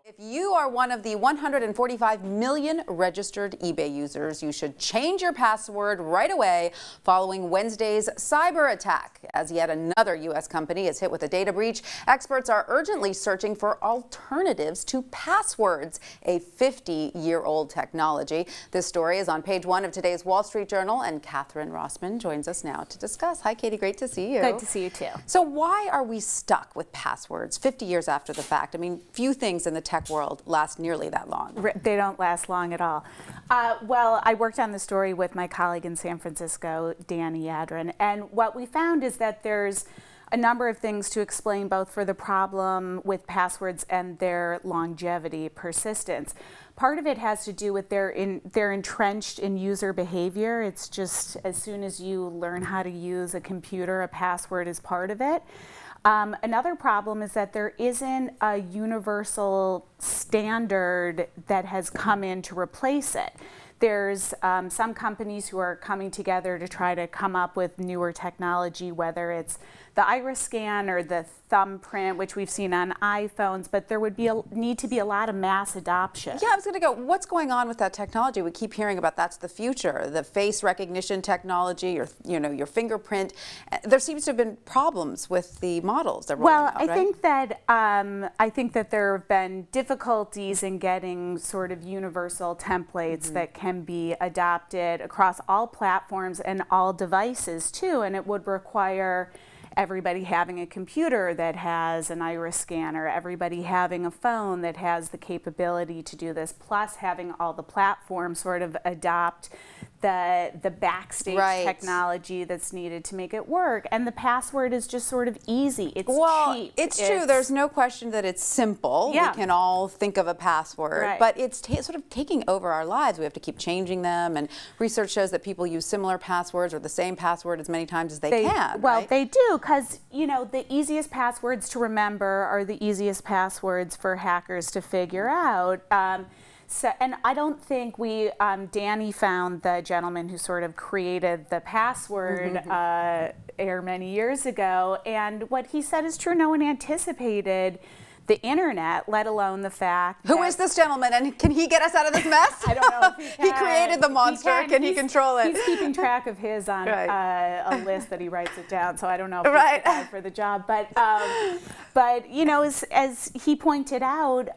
If you are one of the 145 million registered eBay users, you should change your password right away following Wednesday's cyber attack. As yet another U.S. company is hit with a data breach, experts are urgently searching for alternatives to passwords, a 50-year-old technology. This story is on page 1 of today's Wall Street Journal, and Catherine Rosman joins us now to discuss. Hi, Katie. Great to see you. Good to see you, too. So why are we stuck with passwords 50 years after the fact? I mean, few things in the tech world last nearly that long. They don't last long at all. Well, I worked on the story with my colleague in San Francisco, Danny Yadrin, and what we found is that there's a number of things to explain both for the problem with passwords and their longevity, persistence. Part of it has to do with they're entrenched in user behavior. It's just as soon as you learn how to use a computer, a password is part of it. Another problem is that there isn't a universal standard that has come in to replace it. There's some companies who are coming together to try to come up with newer technology, whether it's the iris scan or the thumbprint, which we've seen on iPhones, but there would be need to be a lot of mass adoption. Yeah, I was going to go, what's going on with that technology? We keep hearing about that's the future, the face recognition technology, or your fingerprint. There seems to have been problems with the models that rolling out, right? I think that there have been difficulties in getting sort of universal templates that can be adopted across all platforms and all devices too, and it would require everybody having a computer that has an iris scanner, everybody having a phone that has the capability to do this, plus having all the platforms sort of adopt the backstage technology that's needed to make it work. And the password is just sort of easy. It's cheap. It's true. There's no question that it's simple. Yeah. We can all think of a password, but it's sort of taking over our lives. We have to keep changing them, and research shows that people use similar passwords or the same password as many times as they can. Well, right? they do, because the easiest passwords to remember are the easiest passwords for hackers to figure out. And I don't think Danny found the gentleman who sort of created the password many years ago, and what he said is true. No one anticipated the internet, let alone the fact Who is this gentleman, and can he get us out of this mess? I don't know if he can. He created the monster. Can he control it? He's keeping track of his on a list that he writes it down, so I don't know if he's the guy for the job. But as he pointed out,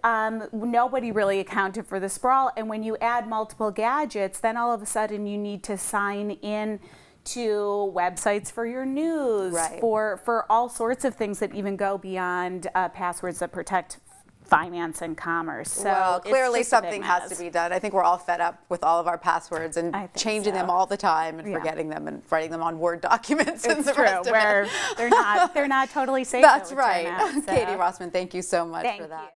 nobody really accounted for the sprawl. And when you add multiple gadgets, then all of a sudden you need to sign in to websites for your news, for all sorts of things that even go beyond passwords that protect finance and commerce. So well, clearly something has to be done. I think we're all fed up with all of our passwords and changing them all the time and forgetting them and writing them on Word documents and the rest of it. They're not totally safe. That's right. Katie Rosman, thank you so much for that.